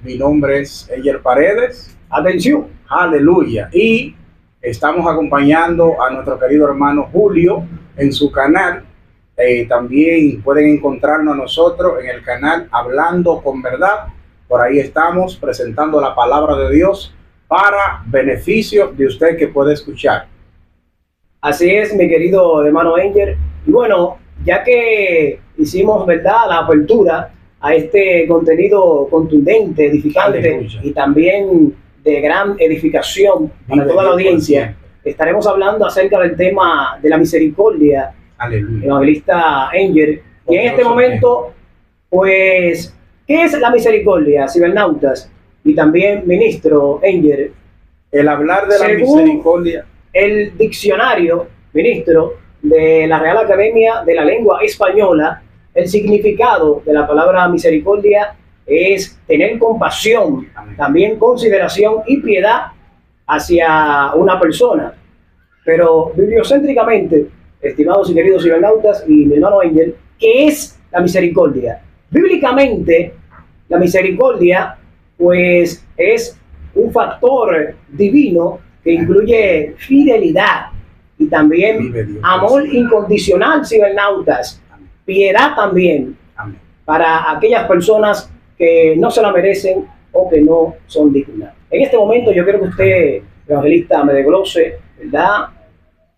Mi nombre es Eyer Paredes. Atención. Aleluya. Y estamos acompañando a nuestro querido hermano Julio en su canal. También pueden encontrarnos a nosotros en el canal Hablando con Verdad. Por ahí estamos presentando la palabra de Dios para beneficio de usted que puede escuchar. Así es, mi querido hermano Enger. Y bueno, ya que hicimos, ¿verdad?, la apertura a este contenido contundente, edificante, Aleluya, y también de gran edificación para toda la audiencia, estaremos hablando acerca del tema de la misericordia. Aleluya. Evangelista Enger. Y en este momento, pues, ¿qué es la misericordia, cibernautas? Y también, ministro Enger. El hablar de la Según misericordia. El diccionario, ministro, de la Real Academia de la Lengua Española, el significado de la palabra misericordia es tener compasión, Amén, también consideración y piedad hacia una persona. Pero bibliocéntricamente, estimados y queridos cibernautas y mi hermano Enger, ¿qué es la misericordia? Bíblicamente, la misericordia, pues, es un factor divino que incluye fidelidad y también amor incondicional, cibernautas, piedad también, amén, para aquellas personas que no se la merecen o que no son dignas. En este momento yo quiero que usted, evangelista, me desglose, ¿verdad?,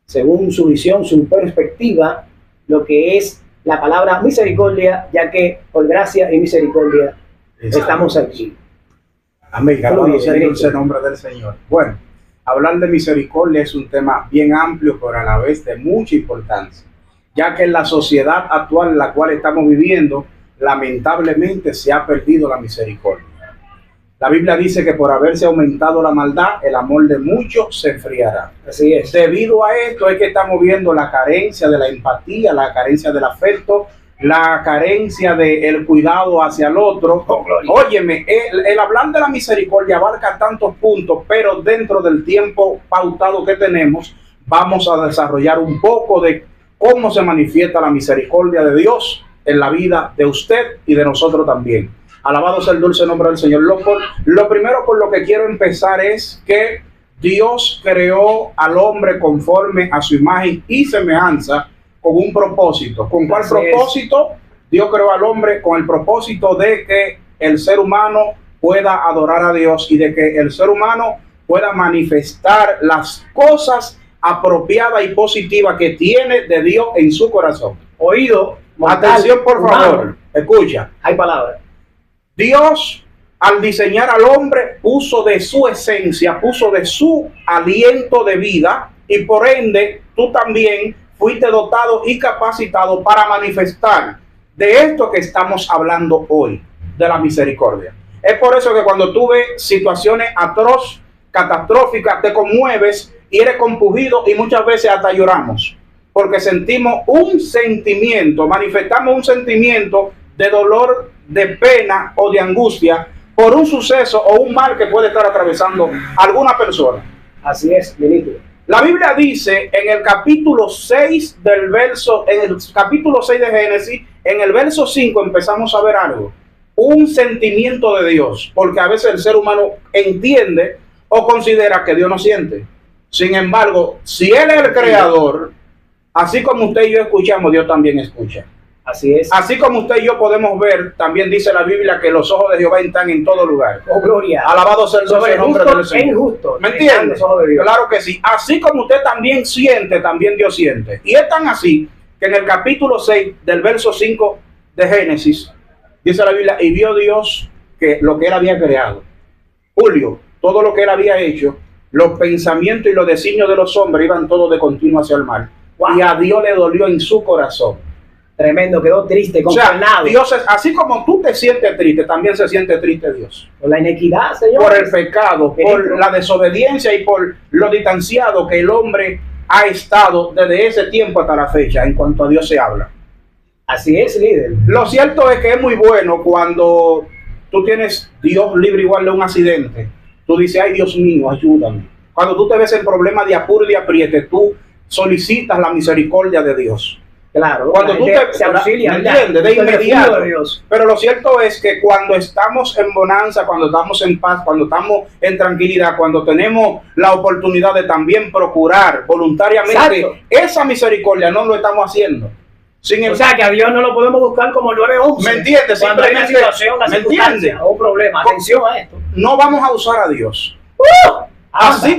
según su visión, su perspectiva, lo que es la palabra misericordia, ya que por gracia y misericordia estamos aquí. Amén. Alabado sea el dulce nombre del Señor. Bueno, hablar de misericordia es un tema bien amplio, pero a la vez de mucha importancia, ya que en la sociedad actual en la cual estamos viviendo, lamentablemente se ha perdido la misericordia. La Biblia dice que por haberse aumentado la maldad, el amor de muchos se enfriará. Así es. Debido a esto es que estamos viendo la carencia de la empatía, la carencia del afecto, la carencia del cuidado hacia el otro. Óyeme, el hablar de la misericordia abarca tantos puntos, pero dentro del tiempo pautado que tenemos, vamos a desarrollar un poco de cómo se manifiesta la misericordia de Dios en la vida de usted y de nosotros también. Alabado sea el dulce nombre del Señor. Lo primero por lo que quiero empezar es que Dios creó al hombre conforme a su imagen y semejanza con un propósito. ¿Con cuál propósito? Dios creó al hombre con el propósito de que el ser humano pueda adorar a Dios y de que el ser humano pueda manifestar las cosas apropiadas y positivas que tiene de Dios en su corazón. Oído. Atención, por favor. Escucha. Hay palabras. Dios, al diseñar al hombre, puso de su esencia, puso de su aliento de vida, y por ende, tú también fuiste dotado y capacitado para manifestar de esto que estamos hablando hoy, de la misericordia. Es por eso que cuando tú ves situaciones atroces, catastróficas, te conmueves y eres compungido, y muchas veces hasta lloramos, porque sentimos un sentimiento, manifestamos un sentimiento de dolor, de pena o de angustia por un suceso o un mal que puede estar atravesando alguna persona. Así es, ministro. La Biblia dice en el capítulo 6 en el capítulo 6 de Génesis, en el verso 5 empezamos a ver algo, un sentimiento de Dios, porque a veces el ser humano entiende o considera que Dios no siente. Sin embargo, si Él es el creador, así como usted y yo escuchamos, Dios también escucha. Así es. Así como usted y yo podemos ver, también dice la Biblia que los ojos de Jehová están en todo lugar. Oh, gloria. Alabado sea el nombre del Señor. Injusto. ¿Me entiende? Claro que sí. Así como usted también siente, también Dios siente. Y es tan así que en el capítulo 6 del verso 5 de Génesis, dice la Biblia, y vio Dios que lo que Él había creado, Julio, todo lo que Él había hecho, los pensamientos y los designios de los hombres iban todos de continuo hacia el mal. Wow. Y a Dios le dolió en su corazón. Tremendo, quedó triste, consternado. O sea, Dios es, así como tú te sientes triste, también se siente triste Dios. Por la inequidad, Señor. Por el pecado, por la desobediencia y por lo distanciado que el hombre ha estado desde ese tiempo hasta la fecha en cuanto a Dios se habla. Así es, líder. Lo cierto es que es muy bueno cuando tú tienes, Dios libre igual de un accidente. Tú dices, ay Dios mío, ayúdame. Cuando tú te ves en problemas de apuro y de apriete, tú solicitas la misericordia de Dios. Claro, Cuando tú se auxilia, ¿me entiendes? De el refugio inmediato. de Dios. Pero lo cierto es que cuando estamos en bonanza, cuando estamos en paz, cuando estamos en tranquilidad, cuando tenemos la oportunidad de también procurar voluntariamente Exacto. esa misericordia, no lo estamos haciendo. O sea, que a Dios no lo podemos buscar como el 911. ¿Me entiendes? Cuando hay una Simplemente, situación, una ¿me circunstancia entiendes? o un problema. Atención a esto. No vamos a usar a Dios. Así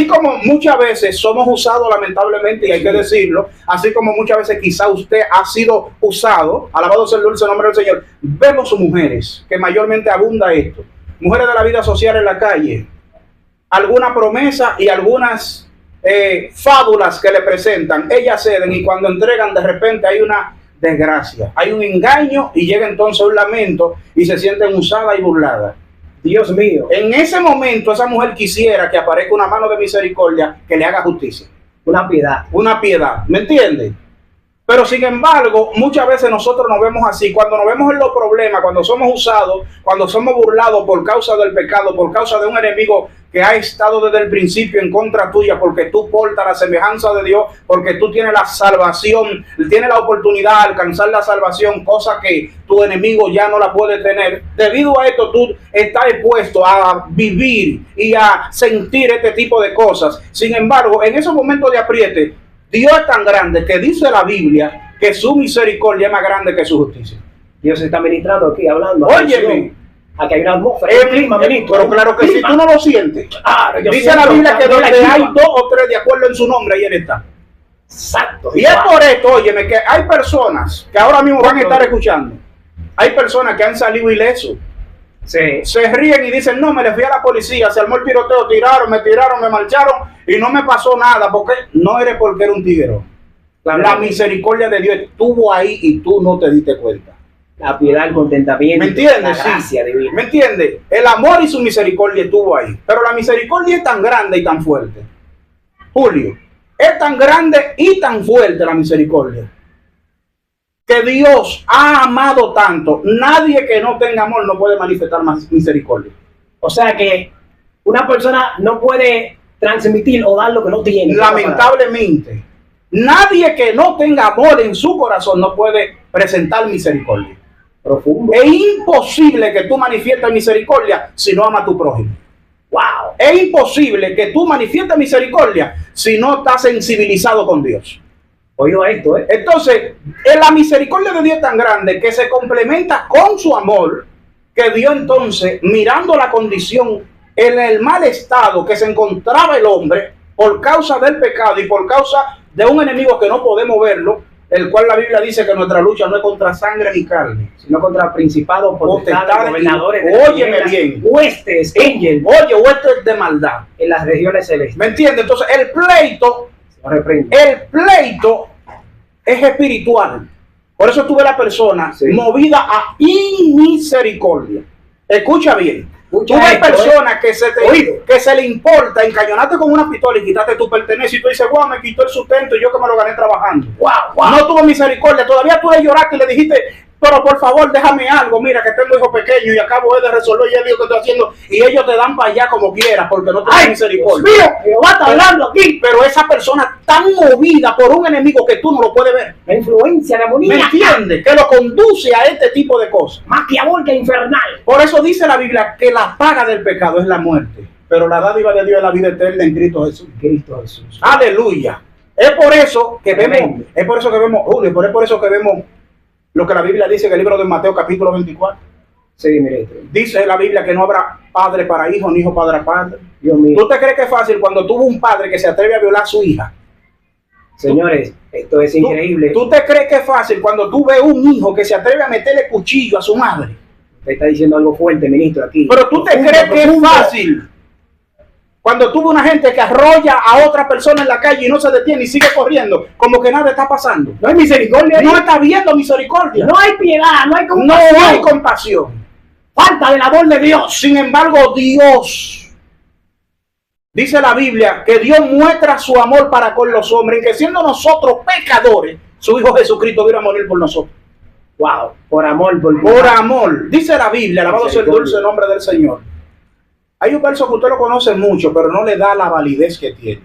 como muchas veces somos usados lamentablemente, y hay que decirlo, así como muchas veces quizá usted ha sido usado, alabado sea el dulce nombre del Señor, vemos mujeres que mayormente abunda esto, mujeres de la vida social en la calle, alguna promesa y algunas fábulas que le presentan, ellas ceden y cuando entregan de repente hay una desgracia, hay un engaño y llega entonces un lamento y se sienten usadas y burladas. Dios mío. En ese momento esa mujer quisiera que aparezca una mano de misericordia que le haga justicia. Una piedad. Una piedad, ¿me entiendes? Pero sin embargo, muchas veces nosotros nos vemos así, cuando nos vemos en los problemas, cuando somos usados, cuando somos burlados por causa del pecado, por causa de un enemigo que ha estado desde el principio en contra tuya, porque tú portas la semejanza de Dios, porque tú tienes la salvación, tienes la oportunidad de alcanzar la salvación, cosa que tu enemigo ya no la puede tener. Debido a esto, tú estás expuesto a vivir y a sentir este tipo de cosas. Sin embargo, en esos momentos de apriete, Dios es tan grande que dice la Biblia que su misericordia es más grande que su justicia. Dios está ministrando aquí, hablando. Óyeme. Aquí hay una atmósfera, un clima, ministro. Pero claro que sí, tú no lo sientes. Claro, dice la Biblia que donde hay dos o tres de acuerdo en su nombre, ahí Él está. Exacto. Y es por esto, óyeme, que hay personas que ahora mismo van a estar escuchando. Hay personas que han salido ilesos. Sí. Se ríen y dicen, no, me les fui a la policía, se armó el tiroteo, me marcharon y no me pasó nada, porque no eres porque era un tiguero. La misericordia de Dios estuvo ahí y tú no te diste cuenta. La piedad, el contentamiento, ¿me entiendes? la gracia divina. ¿Me entiendes? El amor y su misericordia estuvo ahí. Pero la misericordia es tan grande y tan fuerte. Julio, es tan grande y tan fuerte la misericordia, que Dios ha amado tanto. Nadie que no tenga amor no puede manifestar más misericordia. O sea que una persona no puede transmitir o dar lo que no tiene. Lamentablemente, nadie que no tenga amor en su corazón no puede presentar misericordia. Profundo. Es imposible que tú manifiestes misericordia si no amas a tu prójimo. Wow. Es imposible que tú manifiestes misericordia si no estás sensibilizado con Dios. Oído esto, ¿eh? Entonces, la misericordia de Dios es tan grande que se complementa con su amor, que Dios entonces, mirando la condición, en el mal estado que se encontraba el hombre por causa del pecado y por causa de un enemigo que no podemos verlo, el cual la Biblia dice que nuestra lucha no es contra sangre ni carne, sino contra principados, potestades, gobernadores, óyeme bien, huestes, huestes de maldad en las regiones celestes. ¿Me entiendes? Entonces el pleito es espiritual. Por eso tuve la persona movida a inmisericordia. Escucha bien. Tú ves personas que se le importa encañonarte con una pistola y quitarte tu pertenencia y tú dices, wow, me quitó el sustento y yo que me lo gané trabajando. Wow. No tuvo misericordia. Todavía tú le lloraste y le dijiste, pero por favor déjame algo, mira que tengo hijos pequeños y acabo de resolver ya el lío que estoy haciendo, y ellos te dan para allá como quieras porque no tienen misericordia. Jehová está hablando aquí. Pero esa persona tan movida por un enemigo que tú no lo puedes ver, la influencia demoníaca, ¿me entiendes? Que lo conduce a este tipo de cosas, más diabólica e infernal. Por eso dice la Biblia que la paga del pecado es la muerte, pero la dádiva de Dios es la vida eterna en Cristo Jesús. Aleluya. Es por eso que vemos, Julio, pero es por eso que vemos lo que la Biblia dice en el libro de Mateo capítulo 24. Sí, mire. Dice la Biblia que no habrá padre para hijo, ni hijo para padre. Dios mío. ¿Tú te crees que es fácil cuando tuvo un padre que se atreve a violar a su hija? Señores, esto es increíble. ¿Tú te crees que es fácil cuando tú ves un hijo que se atreve a meterle cuchillo a su madre? Usted está diciendo algo fuerte, ministro, aquí. Pero tú te crees que es fácil cuando tuvo una gente que arrolla a otra persona en la calle y no se detiene y sigue corriendo, como que nada está pasando. No hay misericordia. No está viendo misericordia. No hay piedad, no hay compasión. No hay compasión. Falta del amor de Dios. Sin embargo, Dios, dice la Biblia, que Dios muestra su amor para con los hombres, que siendo nosotros pecadores, su Hijo Jesucristo vino a morir por nosotros. Wow, por amor, por amor. Dice la Biblia, alabado sea el dulce nombre del Señor. Hay un verso que usted lo conoce mucho, pero no le da la validez que tiene.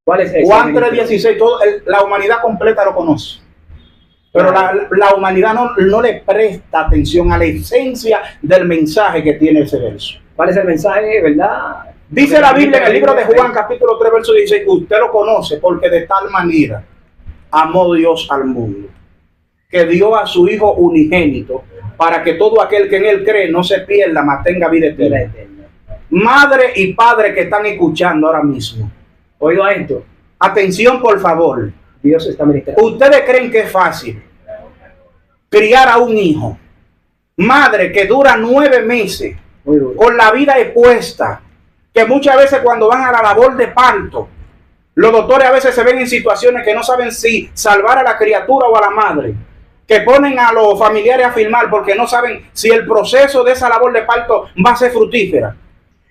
¿Cuál es ese? Juan 3:16, la humanidad completa lo conoce. Pero la humanidad no le presta atención a la esencia del mensaje que tiene ese verso. ¿Cuál es el mensaje, verdad? Dice la Biblia en el libro de Juan, capítulo 3, verso 16, que usted lo conoce, porque de tal manera amó Dios al mundo, que dio a su Hijo unigénito, para que todo aquel que en él cree no se pierda, mas tenga vida eterna. Madre y padre que están escuchando ahora mismo, Oído a esto. atención por favor. Dios está ministrando. ¿Ustedes creen que es fácil criar a un hijo? Madre que dura 9 meses con la vida expuesta, que muchas veces cuando van a la labor de parto, los doctores a veces se ven en situaciones que no saben si salvar a la criatura o a la madre, que ponen a los familiares a filmar porque no saben si el proceso de esa labor de parto va a ser fructífera.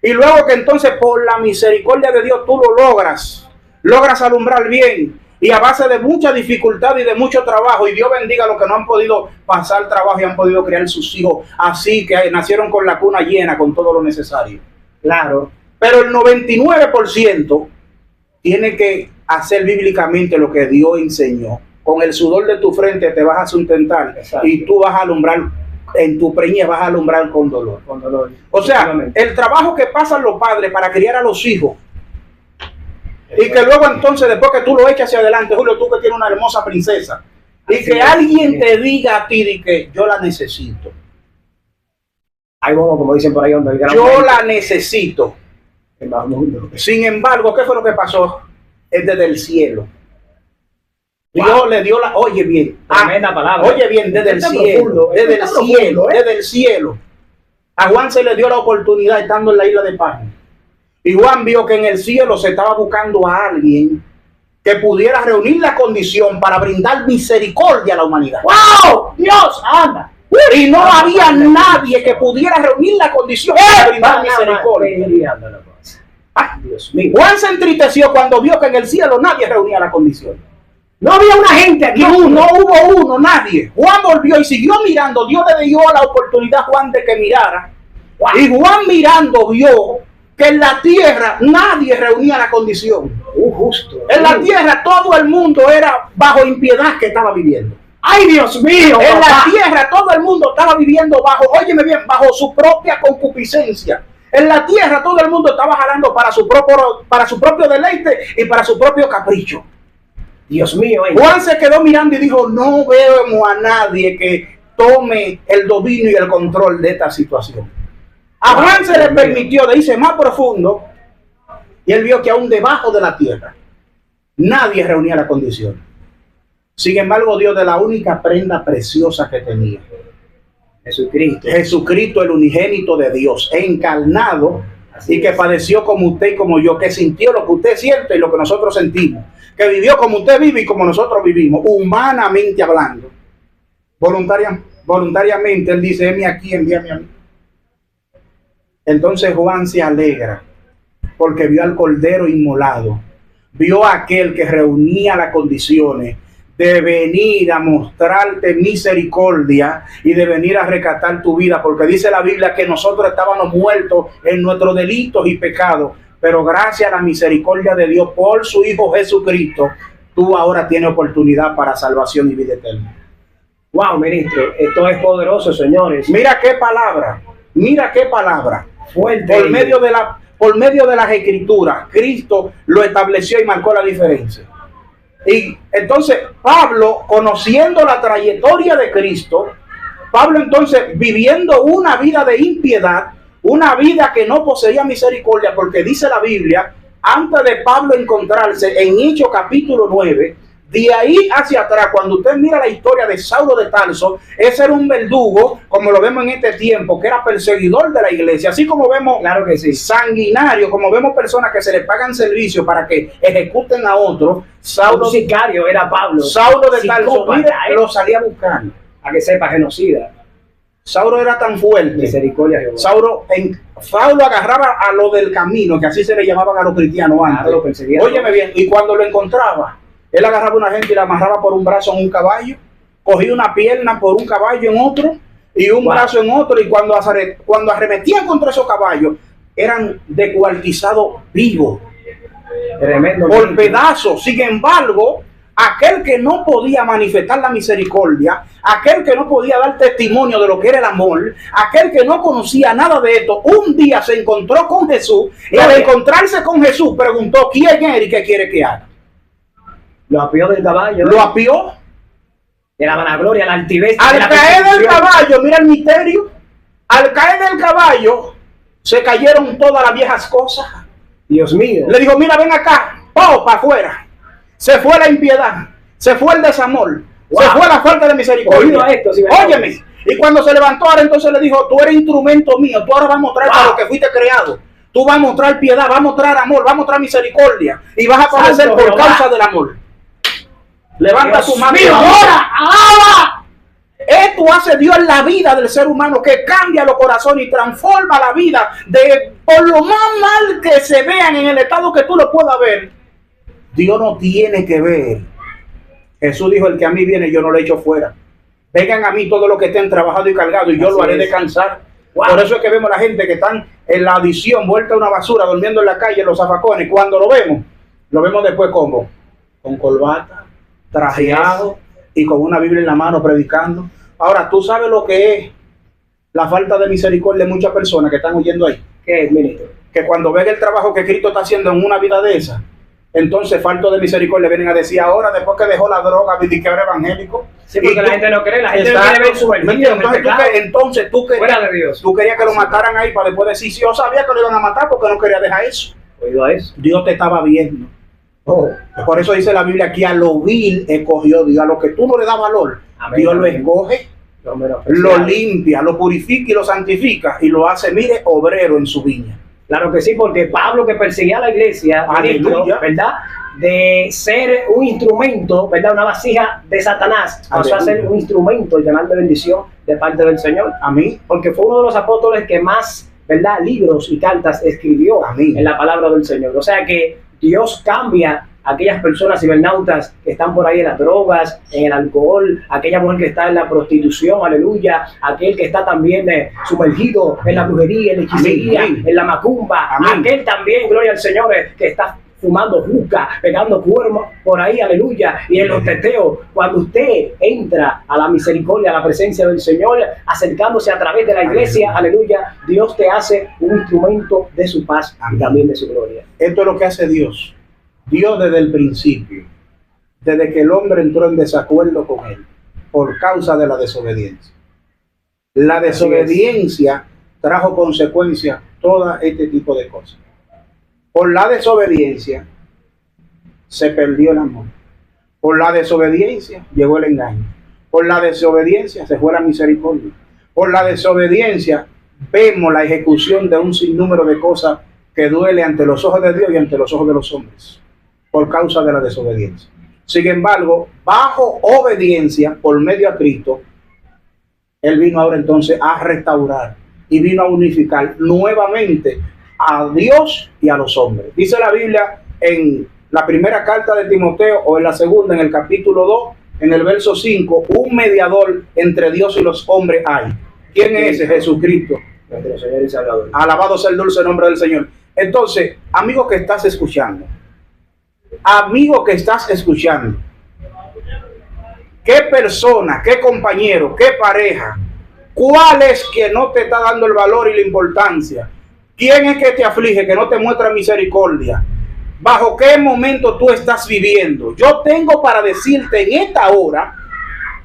Y luego que entonces por la misericordia de Dios tú lo logras alumbrar bien, y a base de mucha dificultad y de mucho trabajo, y Dios bendiga a los que no han podido pasar trabajo y han podido criar sus hijos así, que nacieron con la cuna llena, con todo lo necesario. Claro. Pero el 99% tiene que hacer bíblicamente lo que Dios enseñó. Con el sudor de tu frente te vas a sustentar. Exacto. Y tú vas a alumbrar, en tu preñez vas a alumbrar con dolor. Con dolor. O sea, el trabajo que pasan los padres para criar a los hijos, y que luego entonces, después que tú lo eches hacia adelante, Julio, tú que tienes una hermosa princesa, y que alguien te diga a ti de que yo la necesito. Hay como dicen por ahí, donde yo la necesito. Sin embargo, ¿qué fue lo que pasó? Es desde el cielo. Dios le dio la, oye bien, tremenda palabra. Oye bien, desde el cielo, desde el cielo. A Juan se le dio la oportunidad estando en la isla de Patmos. Y Juan vio que en el cielo se estaba buscando a alguien que pudiera reunir la condición para brindar misericordia a la humanidad. ¡Wow! ¡Dios! ¡Anda! Y no había nadie que pudiera reunir la condición para brindar misericordia. Ay, Dios mío. Juan se entristeció cuando vio que en el cielo nadie reunía la condición. No había una gente aquí. No hubo uno, nadie. Juan volvió y siguió mirando. Dios le dio la oportunidad a Juan de que mirara. Wow. Y Juan mirando vio que en la tierra nadie reunía la condición. Justo. En la tierra todo el mundo era bajo impiedad que estaba viviendo. ¡Ay, Dios mío! En la tierra todo el mundo estaba viviendo bajo, óyeme bien, bajo su propia concupiscencia. En la tierra todo el mundo estaba jalando para su propio deleite y para su propio capricho. Dios mío. Juan se quedó mirando y dijo, no vemos a nadie que tome el dominio y el control de esta situación. A Juan se le permitió de irse más profundo y él vio que aún debajo de la tierra nadie reunía la condición. Sin embargo, Dios de la única prenda preciosa que tenía, Jesucristo, el unigénito de Dios, encarnado, y que padeció como usted y como yo, que sintió lo que usted siente y lo que nosotros sentimos, que vivió como usted vive y como nosotros vivimos, humanamente hablando. Voluntariamente él dice, heme aquí, envíame a mí. Entonces Juan se alegra porque vio al Cordero inmolado, vio a aquel que reunía las condiciones de venir a mostrarte misericordia y de venir a rescatar tu vida, porque dice la Biblia que nosotros estábamos muertos en nuestros delitos y pecados, pero gracias a la misericordia de Dios por su Hijo Jesucristo, tú ahora tienes oportunidad para salvación y vida eterna. Wow, ministro, esto es poderoso, señores. Mira qué palabra fuerte. Por medio de las escrituras, Cristo lo estableció y marcó la diferencia. Y entonces Pablo, conociendo la trayectoria de Cristo, Pablo entonces viviendo una vida de impiedad, una vida que no poseía misericordia, porque dice la Biblia, antes de Pablo encontrarse en Hechos capítulo 9, de ahí hacia atrás, cuando usted mira la historia de Saulo de Tarso, ese era un verdugo, como lo vemos en este tiempo, que era perseguidor de la iglesia, así como vemos, claro que sí, sanguinario, como vemos personas que se le pagan servicio para que ejecuten a otros. Saulo, un sicario era Pablo. Saulo de Tarso, lo salía a buscar. A que sepa, genocida. Saulo era tan fuerte. Misericordia, Saulo agarraba a lo del camino, que así se le llamaban a los cristianos antes. Claro, óyeme bien, y cuando lo encontraba, él agarraba a una gente y la amarraba por un brazo en un caballo, cogía una pierna por un caballo en otro y un brazo en otro, y cuando arremetían contra esos caballos, eran descuartizados vivos. Tremendo. por pedazos. Sin embargo, aquel que no podía manifestar la misericordia, aquel que no podía dar testimonio de lo que era el amor, aquel que no conocía nada de esto, un día se encontró con Jesús y al encontrarse con Jesús preguntó: ¿quién eres y qué quiere que haga? Lo apió del caballo. Lo apió. De la vanagloria, la altivez. Al de la caer del persecución. caballo, mira el misterio. Al caer del caballo, se cayeron todas las viejas cosas. Dios mío. Le dijo: mira, ven acá, ¡pau! Para afuera. Se fue la impiedad, se fue el desamor, Wow. se fue la falta de misericordia. Oído a esto, sí, ¿verdad? Óyeme. Y cuando se levantó ahora, entonces le dijo: tú eres instrumento mío, tú ahora vas a mostrar para Wow. lo que fuiste creado. Tú vas a mostrar piedad, vas a mostrar amor, vas a mostrar misericordia. Y vas a padecer Santo por Jehová. causa del amor. Levanta Dios tu mano. mío, ahora, ¡alaba! Esto hace Dios en la vida del ser humano, que cambia los corazones y transforma la vida de, por lo más mal que se vean en el estado que tú lo puedas ver. Dios no tiene que ver. Jesús dijo: el que a mí viene, yo no lo echo fuera. Vengan a mí todos los que estén trabajados y cargados, y yo Así lo haré es. descansar. Wow. Por eso es que vemos a la gente que están en la adicción, vuelta a una basura, durmiendo en la calle, en los zafacones. Cuando lo vemos después como con corbata, trajeado y con una Biblia en la mano predicando. Ahora, tú sabes lo que es la falta de misericordia de muchas personas que están huyendo ahí. ¿Qué es, ministro? Que cuando ven el trabajo que Cristo está haciendo en una vida de esa, entonces falto de misericordia vienen a decir ahora, después que dejó la droga, y que ahora evangélico. Sí, porque Y la tú- gente no cree, la gente no Exacto. quiere ver su ¿Me entiendes? Entonces tú fuera querías, de Dios. tú querías que lo mataran ahí para después decir: sí, yo sabía que lo iban a matar porque no quería dejar eso. Oído a eso. Dios te estaba viendo. Oh, Por eso dice la Biblia que a lo vil escogió Dios, a lo que tú no le das valor, Amén, Dios lo amén. escoge, lo menos lo especial. limpia, lo purifica y lo santifica y lo hace, mire, obrero en su viña. Claro que sí, porque Pablo, que perseguía a la iglesia, ministro, Aleluya. ¿verdad? De ser un instrumento, ¿verdad? Una vasija de Satanás, pasó a Aleluya. ser un instrumento, el canal de bendición de parte del Señor. A mí, Porque fue uno de los apóstoles que más, ¿verdad?, libros y cartas escribió Amén. en la palabra del Señor. O sea que Dios cambia a aquellas personas cibernautas que están por ahí en las drogas, en el alcohol, aquella mujer que está en la prostitución, aleluya, aquel que está también sumergido en la brujería, en la hechicería, Amén. en la macumba, Amén. aquel también, gloria al Señor, que está fumando juca, pegando cuernos por ahí, aleluya, y en los teteos. Cuando usted entra a la misericordia, a la presencia del Señor, acercándose a través de la iglesia, aleluya, Dios te hace un instrumento de su paz y Amén. también de su gloria. esto es lo que hace Dios. Dios desde el principio, desde que el hombre entró en desacuerdo con él, por causa de la desobediencia. La desobediencia trajo consecuencias, todo este tipo de cosas. Por la desobediencia se perdió el amor. Por la desobediencia llegó el engaño. Por la desobediencia se fue la misericordia. Por la desobediencia vemos la ejecución de un sinnúmero de cosas que duele ante los ojos de Dios y ante los ojos de los hombres, por causa de la desobediencia. Sin embargo, bajo obediencia por medio a Cristo, Él vino ahora entonces a restaurar y vino a unificar nuevamente a Dios y a los hombres. Dice la Biblia en la primera carta de Timoteo, o en la segunda, en el capítulo 2, en el verso 5, un mediador entre Dios y los hombres hay. ¿Quién es ese? Jesucristo. Nuestro Señor y Salvador. Alabado sea el dulce nombre del Señor. Entonces, amigo que estás escuchando, ¿qué persona, qué compañero, qué pareja, cuál es que no te está dando el valor y la importancia? ¿Quién es que te aflige, que no te muestra misericordia? ¿Bajo qué momento tú estás viviendo? Yo tengo para decirte en esta hora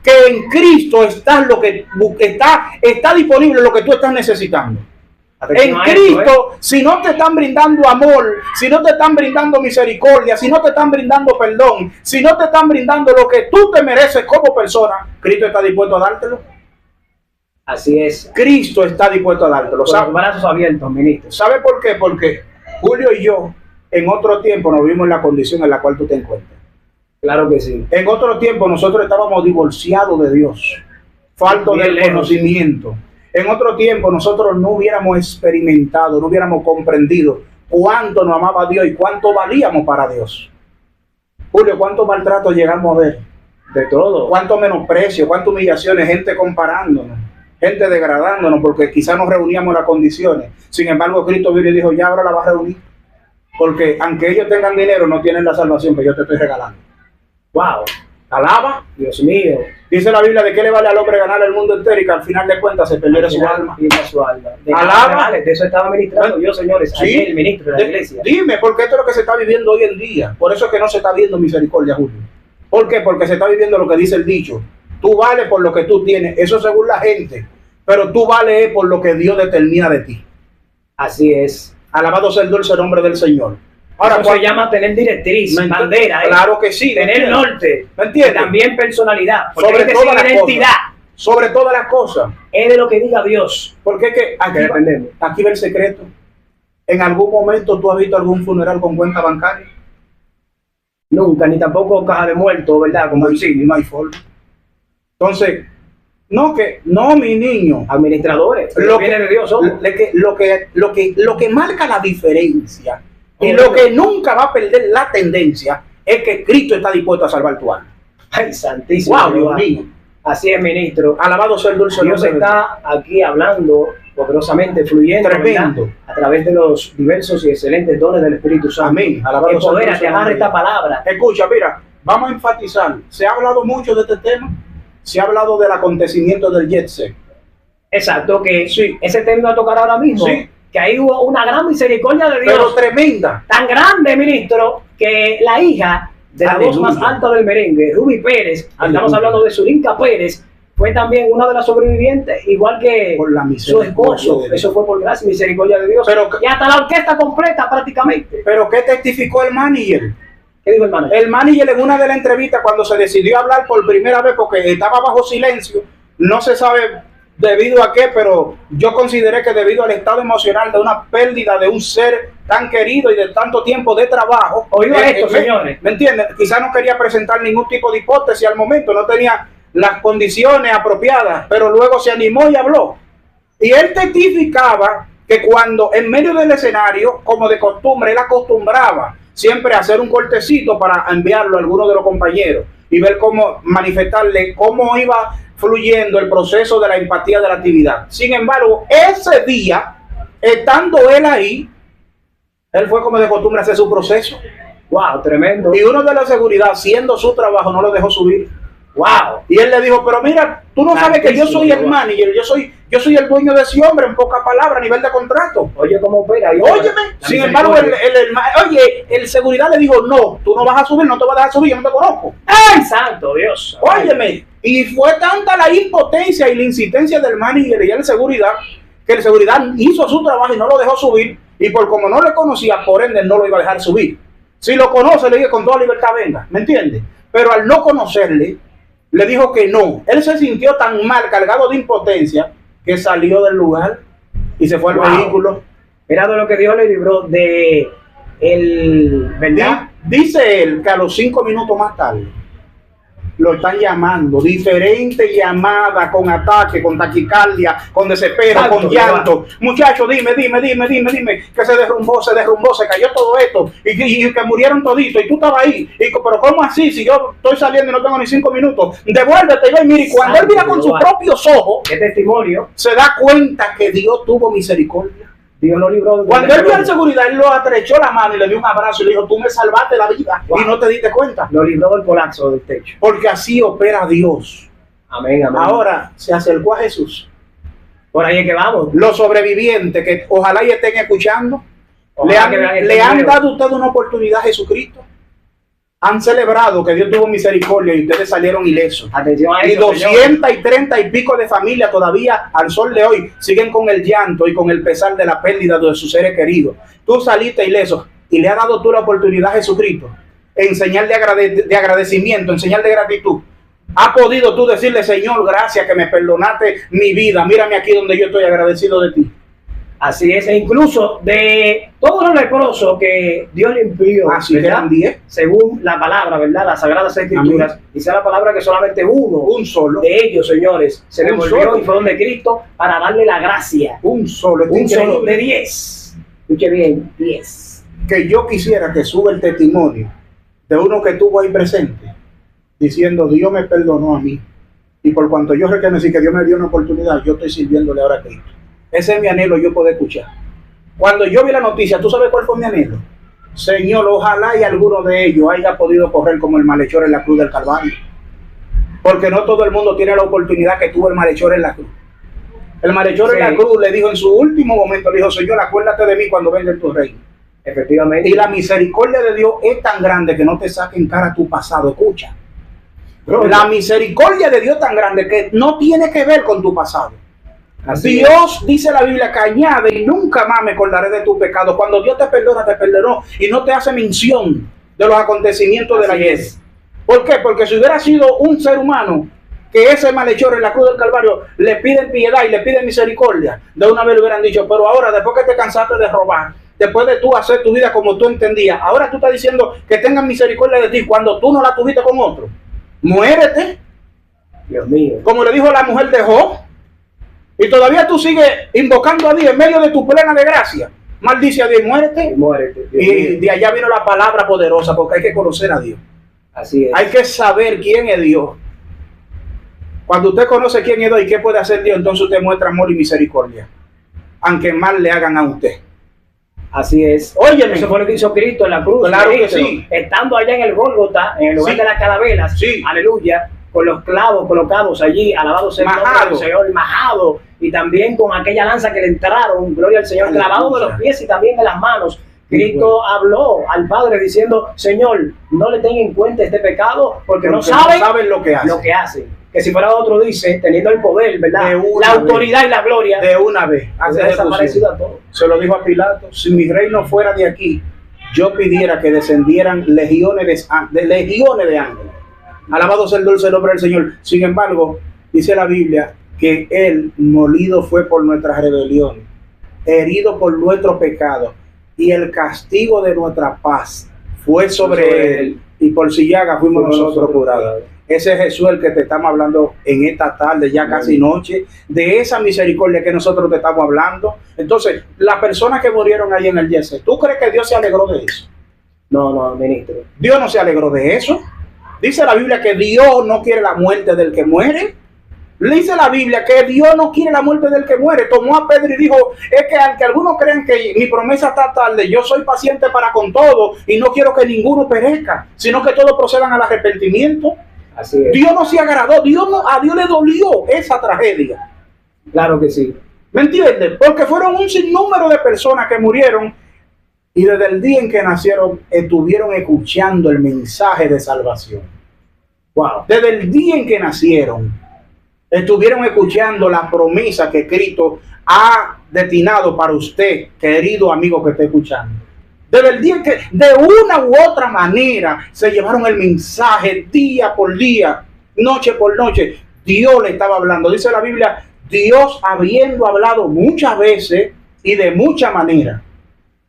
que en Cristo está lo que está disponible, lo que tú estás necesitando. En Cristo, si no te están brindando amor, si no te están brindando misericordia, si no te están brindando perdón, si no te están brindando lo que tú te mereces como persona, Cristo está dispuesto a dártelo. Así es. Cristo está dispuesto a dártelo. Con los brazos abiertos, ministro. ¿Sabe por qué? Porque Julio y yo en otro tiempo nos vimos en la condición en la cual tú te encuentras. Claro que sí. En otro tiempo nosotros estábamos divorciados de Dios, falto Bien del lejos. conocimiento. En otro tiempo nosotros no hubiéramos experimentado, no hubiéramos comprendido cuánto nos amaba Dios y cuánto valíamos para Dios. Julio, ¿cuánto maltrato llegamos a ver? De todo. ¿Cuánto menosprecio, cuántas humillaciones, gente comparándonos, gente degradándonos porque quizás nos reuníamos las condiciones? Sin embargo, Cristo vino y dijo, ya ahora la vas a reunir. Porque aunque ellos tengan dinero, no tienen la salvación que yo te estoy regalando. Wow, Alaba. Dios mío. Dice la Biblia de qué le vale al hombre ganar el mundo entero y que al final de cuentas se perdiera su alma. Pierde su alma. Alaba. De eso estaba ministrando yo, señores, Sí. ayer el ministro de la iglesia. Dime, porque esto es lo que se está viviendo hoy en día. Por eso es que no se está viendo misericordia, Julio. ¿Por qué? Porque se está viviendo lo que dice el dicho. Tú vales por lo que tú tienes. Eso según la gente. Pero tú vales por lo que Dios determina de ti. Así es. Alabado sea el dulce nombre del Señor. Ahora, Eso se llama tener directriz, bandera, claro que sí. tener norte, ¿Me entiendes? también personalidad, porque Sobre hay que todas seguir las identidad. cosas. Sobre todas las cosas. Es de lo que diga Dios. Porque es que aquí, dependemos. aquí va el secreto. ¿En algún momento tú has visto algún funeral con cuenta bancaria? Nunca, ni tampoco caja de muerto, ¿verdad? Como decir, No hay forma. Entonces, no, mi niño. administradores, Lo viene que- de Dios. somos. Lo que marca la diferencia y lo que nunca va a perder la tendencia es que Cristo está dispuesto a salvar tu alma. Ay, santísimo. Wow, Dios Jehová. mío. Así es, ministro. Alabado sea el dulce Dios nombre del está aquí hablando poderosamente, fluyendo, Tremendo. ¿verdad? A través de los diversos y excelentes dones del Espíritu Santo. Amén. Alabado sea el Empodérate, dulce agarra nombre. esta palabra. Escucha, mira, vamos a enfatizar. Se ha hablado mucho de este tema. Se ha hablado del acontecimiento del Jet Set. Exacto, que Sí. ese tema a tocar ahora mismo. Sí. Que ahí hubo una gran misericordia de Dios. Pero tremenda. Tan grande, ministro, que la hija de la voz Aleluya. más alta del merengue, Ruby Pérez, estamos Aleluya. hablando de Zulinka Pérez, fue también una de las sobrevivientes, igual que Por la su misericordia esposo. de Dios. Eso fue por gracia y misericordia de Dios. Pero- y hasta la orquesta completa prácticamente. Pero ¿qué testificó el manager? ¿Qué dijo el manager? El manager en una de las entrevistas cuando se decidió hablar por primera vez porque estaba bajo silencio, no se sabe debido a qué, pero yo consideré que debido al estado emocional de una pérdida de un ser tan querido y de tanto tiempo de trabajo. Oiga esto, señores. ¿Me entiendes? Quizás no quería presentar ningún tipo de hipótesis al momento, no tenía las condiciones apropiadas, pero luego se animó y habló. Y él testificaba que cuando en medio del escenario, como de costumbre, él acostumbraba siempre a hacer un cortecito para enviarlo a alguno de los compañeros y ver cómo manifestarle cómo iba fluyendo el proceso de la empatía de la actividad. Sin embargo, ese día, estando él ahí, él fue como de costumbre a hacer su proceso. Wow, tremendo. Y uno de la seguridad, haciendo su trabajo, no lo dejó subir. Wow. Y él le dijo, pero mira, tú no sabes que yo soy el manager, yo soy el dueño de ese hombre, en pocas palabras, a nivel de contrato. Oye, ¿cómo opera? Y Óyeme, la sin embargo, misericordia. el seguridad le dijo, no, tú no vas a subir, no te vas a dejar subir, yo no te conozco. ¡Ay, santo Dios! Óyeme, y fue tanta la impotencia y la insistencia del manager y el seguridad, que el seguridad hizo su trabajo y no lo dejó subir, y por como no le conocía, por ende no lo iba a dejar subir. Si lo conoce, le dije con toda libertad, venga, ¿me entiendes? Pero al no conocerle, le dijo que no. Él se sintió tan mal, cargado de impotencia, que salió del lugar y se fue al Wow. vehículo. Mira de lo que Dios le libró de el, ¿verdad? Dice él que a los 5 minutos más tarde lo están llamando, diferentes llamadas con ataque, con taquicardia, con desespero, Santo con Jehová. llanto. Muchachos, dime, que se derrumbó, se cayó todo esto y que murieron toditos y tú estabas ahí. Pero ¿cómo así? Si yo estoy saliendo y no tengo ni 5 minutos, devuélvete. Y mire, y cuando él mira con sus Jehová. propios ojos, ¿Qué testimonio? se da cuenta que Dios tuvo misericordia. Dios lo libró de Cuando él vio al seguridad, él lo atrechó la mano y le dio un abrazo y le dijo, tú me salvaste la vida Wow. y no te diste cuenta. lo libró del colapso del techo. Porque así opera Dios. Amén, amén. Ahora se acercó a Jesús. Por ahí es que vamos. Los sobrevivientes que ojalá y estén escuchando, Ojalá que vean este le han video. dado a ustedes una oportunidad a Jesucristo. Han celebrado que Dios tuvo misericordia y ustedes salieron ilesos. Atención a Y eso, señor. 230 y pico de familias todavía al sol de hoy siguen con el llanto y con el pesar de la pérdida de sus seres queridos. Tú saliste ileso y le has dado tú la oportunidad a Jesucristo en señal de agradecimiento, en señal de gratitud. ¿Has podido tú decirle, Señor, gracias que me perdonaste mi vida? Mírame aquí donde yo estoy agradecido de ti. Así es, e incluso de todos los leprosos que Dios limpió, Así que ¿verdad? eran 10, Según la palabra, ¿verdad? Las Sagradas Escrituras, dice la palabra que solamente uno un solo, de ellos, señores, se Un devolvió solo. y fue donde Cristo para darle la gracia. un solo. Esto es Un solo increíble. de 10. Escuche bien, 10. Que yo quisiera que suba el testimonio de uno que estuvo ahí presente, diciendo, Dios me perdonó a mí. Y por cuanto yo reconocí que Dios me dio una oportunidad, yo estoy sirviéndole ahora a Cristo. Ese es mi anhelo, yo poder escuchar. Cuando yo vi la noticia, ¿tú sabes cuál fue mi anhelo? Señor, ojalá y alguno de ellos haya podido correr como el malhechor en la cruz del Calvario. Porque no todo el mundo tiene la oportunidad que tuvo el malhechor en la cruz. El malhechor en la cruz le dijo en su último momento, le dijo, Señor, acuérdate de mí cuando venga en tu reino. Efectivamente. Y la misericordia de Dios es tan grande que no te saque en cara tu pasado. Escucha. La misericordia de Dios es tan grande que no tiene que ver con tu pasado. Así Dios es. Dice la Biblia que añade y nunca más me acordaré de tu pecado. Cuando Dios te perdona, te perdonó y no te hace mención de los acontecimientos de la ayer. ¿Por qué? Porque si hubiera sido un ser humano que ese malhechor en la cruz del Calvario le piden piedad y le piden misericordia, de una vez le hubieran dicho, pero ahora después que te cansaste de robar, después de tú hacer tu vida como tú entendías, ahora tú estás diciendo que tengan misericordia de ti cuando tú no la tuviste con otro. Muérete. Dios mío. Como le dijo la mujer de Job. Y todavía tú sigues invocando a Dios en medio de tu plena desgracia. Maldice a Dios y muérete. Muérete. Y de allá vino la palabra poderosa, porque hay que conocer a Dios. Así es. Hay que saber quién es Dios. Cuando usted conoce quién es Dios y qué puede hacer Dios, entonces usted muestra amor y misericordia, aunque mal le hagan a usted. Así es. Óyeme. Eso fue lo que hizo Cristo en la cruz. Claro que sí. Estando allá en el Gólgota, en el lugar de las calaveras, aleluya, con los clavos colocados allí, alabado sea el nombre del Señor, majado, y también con aquella lanza que le entraron, gloria al Señor, clavado de los pies y también de las manos. Cristo habló al Padre diciendo, Señor, no le tengan en cuenta este pecado porque no saben lo que hacen. Que si fuera otro, dice, teniendo el poder, ¿verdad? La autoridad y la gloria. De una vez. Hace desaparecido a todos. Se lo dijo a Pilato, si mi reino fuera de aquí, yo pidiera que descendieran legiones de ángeles. Alabado sea el dulce nombre del Señor. Sin embargo, dice la Biblia que Él molido fue por nuestras rebeliones, herido por nuestros pecados, y el castigo de nuestra paz fue sobre Él, y por su llaga fuimos nosotros curados. Ese es Jesús el que te estamos hablando en esta tarde, ya casi noche, de esa misericordia que nosotros te estamos hablando. Entonces, las personas que murieron ahí en el Yese, ¿tú crees que Dios se alegró de eso? No, ministro. Dios no se alegró de eso. Dice la Biblia que Dios no quiere la muerte del que muere. Dice la Biblia que Dios no quiere la muerte del que muere. Tomó a Pedro y dijo, es que aunque algunos crean que mi promesa está tarde, yo soy paciente para con todo y no quiero que ninguno perezca, sino que todos procedan al arrepentimiento. Así es. Dios no se agradó, a Dios le dolió esa tragedia. Claro que sí. ¿Me entiendes? Porque fueron un sinnúmero de personas que murieron y desde el día en que nacieron estuvieron escuchando el mensaje de salvación. Wow. Desde el día en que nacieron estuvieron escuchando la promesa que Cristo ha destinado para usted, querido amigo que está escuchando. Desde el día que de una u otra manera se llevaron el mensaje día por día, noche por noche. Dios le estaba hablando. Dice la Biblia, Dios habiendo hablado muchas veces y de mucha manera.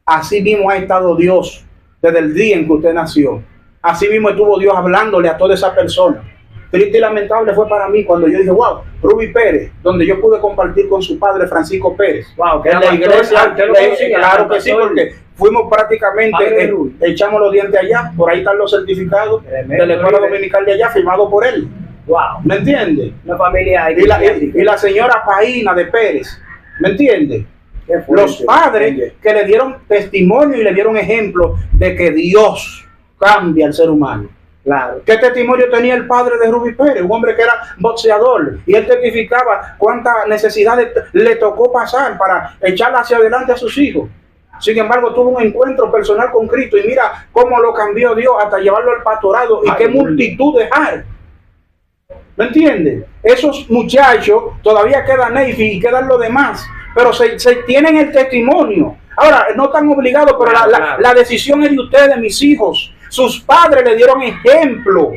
Así mismo ha estado Dios desde el día en que usted nació. Así mismo estuvo Dios hablándole a toda esa persona. Triste y lamentable fue para mí cuando yo dije, wow, Ruby Pérez, donde yo pude compartir con su padre Francisco Pérez. Wow, que en la iglesia, claro que sí, porque fuimos prácticamente, echamos los dientes allá, por ahí están los certificados de la escuela dominical de allá, firmado por él. Wow. ¿Me entiende? Una familia y la señora Paína de Pérez, ¿me entiende? Los padres que le dieron testimonio y le dieron ejemplo de que Dios cambia al ser humano. Claro. ¿Qué testimonio tenía el padre de Ruby Pérez? Un hombre que era boxeador, y él testificaba cuántas necesidades le tocó pasar para echarla hacia adelante a sus hijos. Sin embargo, tuvo un encuentro personal con Cristo y mira cómo lo cambió Dios hasta llevarlo al pastorado y qué multitud dejar. ¿Me entiendes? Esos muchachos todavía quedan Neyfi y quedan los demás, pero se tienen el testimonio. Ahora, no están obligados, pero la decisión es de ustedes, mis hijos. Sus padres le dieron ejemplo.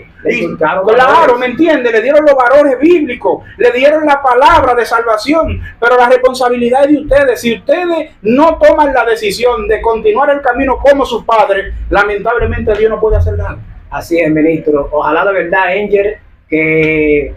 Claro, ¿me entiende? Le dieron los valores bíblicos, le dieron la palabra de salvación, pero la responsabilidad es de ustedes. Si ustedes no toman la decisión de continuar el camino como sus padres, lamentablemente Dios no puede hacer nada. Así es, ministro. Ojalá de verdad, Angel, que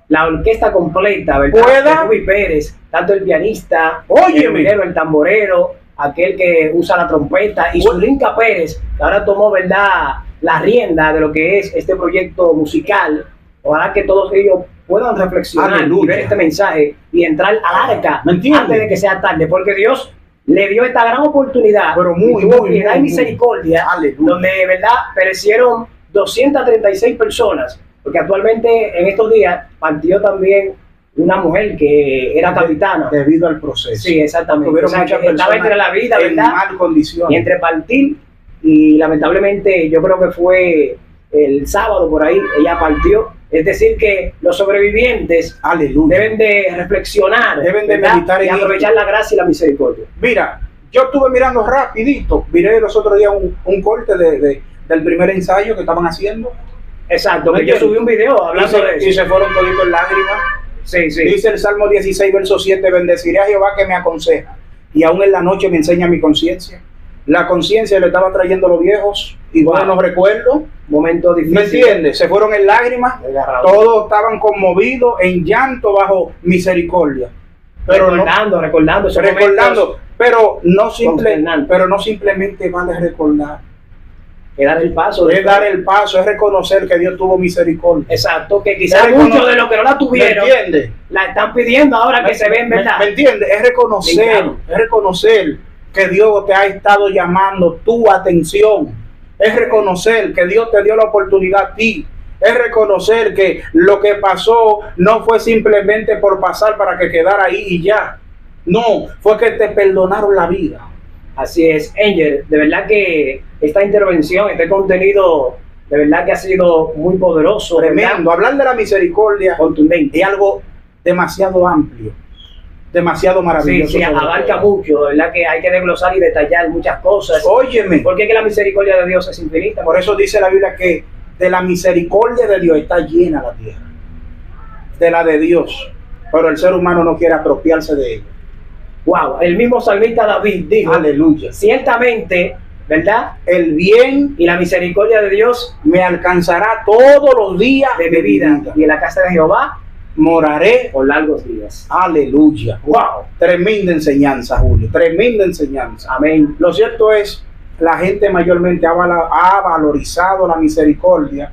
la orquesta completa, ¿verdad? De Ruby Pérez, tanto el pianista, el tamborero, aquel que usa la trompeta, y Zulinka Pérez, que ahora tomó, ¿verdad?, la rienda de lo que es este proyecto musical. Ojalá que todos ellos puedan reflexionar y ver este mensaje y entrar al arca antes de que sea tarde, porque Dios le dio esta gran oportunidad, pero muy, tuvo muy, piedad muy, y misericordia, aleluya, donde de verdad perecieron 236 personas, porque actualmente en estos días partió también una mujer que era capitana. Debido al proceso. Sí, exactamente. Hubieron O sea, muchas que estaba personas entre la vida, en ¿verdad? mal condición. Y entre partir, y lamentablemente yo creo que fue el sábado por ahí, ella partió. Es decir, que los sobrevivientes, aleluya, deben de reflexionar, deben de ¿verdad? meditar Y en aprovechar la gracia y la misericordia. Mira, yo estuve mirando rapidito, miré los otros días un corte del primer ensayo que estaban haciendo. Exacto, que yo subí un video hablando de eso. Y se fueron toditos en lágrimas. Sí, sí. Dice el Salmo 16, verso 7, bendeciré a Jehová que me aconseja, y aún en la noche me enseña mi conciencia. La conciencia le estaba trayendo los viejos y buenos recuerdos. Momentos difíciles. ¿Me entiendes? Se fueron en lágrimas, todos estaban conmovidos, en llanto bajo misericordia. Pero recordando, pero no simplemente vale recordar. Es dar el paso. Es dar el paso, es reconocer que Dios tuvo misericordia. Exacto, que quizás muchos de los que no la tuvieron, ¿me entiendes? La están pidiendo ahora que se ven, ¿verdad? ¿Me entiendes? Es reconocer que Dios te ha estado llamando tu atención. Es reconocer que Dios te dio la oportunidad a ti. Es reconocer que lo que pasó no fue simplemente por pasar para que quedara ahí y ya. No, fue que te perdonaron la vida. Así es, Angel, de verdad que esta intervención, este contenido, de verdad que ha sido muy poderoso. Tremendo. ¿Verdad? Hablar de la misericordia contundente es algo demasiado amplio, demasiado maravilloso. Sí, abarca mucho, de verdad que hay que desglosar y detallar muchas cosas. Óyeme. Porque es que la misericordia de Dios es infinita. Por eso dice la Biblia que de la misericordia de Dios está llena la tierra, de la de Dios, pero el ser humano no quiere apropiarse de ella. Wow, el mismo salmista David dijo, aleluya, ciertamente, ¿verdad? El bien y la misericordia de Dios me alcanzará todos los días de mi vida, y en la casa de Jehová moraré por largos días. Aleluya. Wow, tremenda enseñanza, Julio, tremenda enseñanza. Amén. Lo cierto es, la gente mayormente ha valorizado la misericordia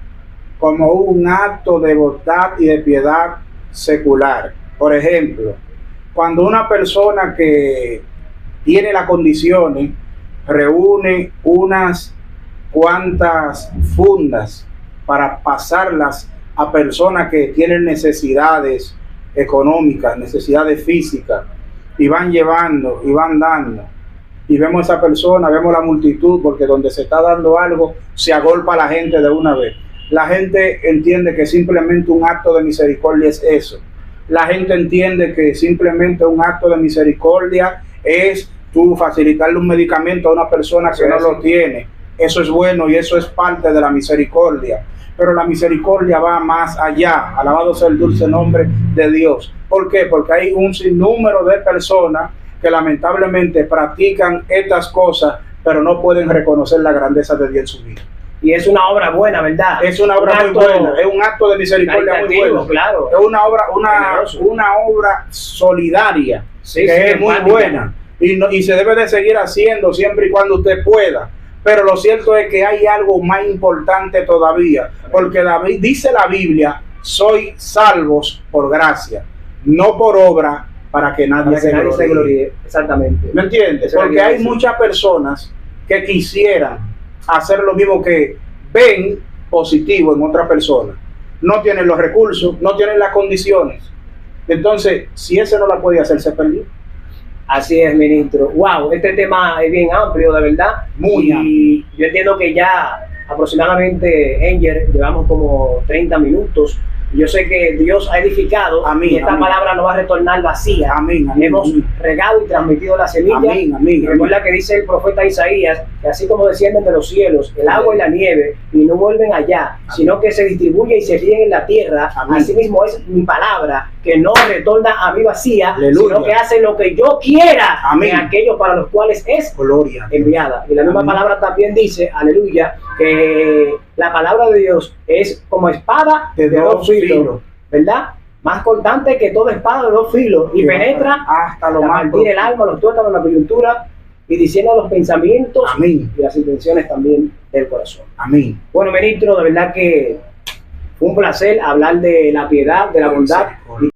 como un acto de bondad y de piedad secular. Por ejemplo, cuando una persona que tiene las condiciones reúne unas cuantas fundas para pasarlas a personas que tienen necesidades económicas, necesidades físicas, y van llevando y van dando, y vemos a esa persona, vemos la multitud, porque donde se está dando algo se agolpa a la gente de una vez. La gente entiende que simplemente un acto de misericordia es eso. La gente entiende que simplemente un acto de misericordia es tú facilitarle un medicamento a una persona que no lo tiene. Eso es bueno y eso es parte de la misericordia. Pero la misericordia va más allá. Alabado sea el dulce nombre de Dios. ¿Por qué? Porque hay un sinnúmero de personas que lamentablemente practican estas cosas, pero no pueden reconocer la grandeza de Dios en su vida. Y es una obra buena, ¿verdad? Es una obra muy buena, es un acto de misericordia muy bueno. Claro. Es una obra solidaria, sí, que es muy buena. Y se debe de seguir haciendo siempre y cuando usted pueda. Pero lo cierto es que hay algo más importante todavía, porque David dice la Biblia, soy salvos por gracia, no por obra, para que nadie se gloríe. Exactamente. ¿Me entiendes? Porque hay muchas personas que quisieran hacer lo mismo, que ven positivo en otra persona, no tienen los recursos, no tienen las condiciones. Entonces, si ese no la puede hacer, se perdió. Así es, ministro. Wow, este tema es bien amplio, de verdad. Muy amplio. Y yo entiendo que ya aproximadamente, Angel, llevamos como 30 minutos. Yo sé que Dios ha edificado, amén, y esta amén. Palabra no va a retornar vacía. Amén, amén, hemos amén. regado y transmitido la semilla. Amén, amén, y recuerda que dice el profeta Isaías que así como descienden de los cielos el agua y la nieve y no vuelven allá, amén, sino que se distribuye y se riega en la tierra, amén, así mismo es mi palabra, que no retorna a mí vacía, aleluya, sino que hace lo que yo quiera, amén, en aquellos para los cuales es gloria enviada. Y la misma, amén, palabra también dice, aleluya, que la palabra de Dios es como espada de dos filos, ¿verdad? Más cortante que toda espada de dos filos, y penetra hasta lo más partir el alma, los tuétanos, la coyuntura, y diciendo los pensamientos, amén, y las intenciones también del corazón. Amén. Bueno, ministro, de verdad que fue un placer hablar de la piedad, de la bondad.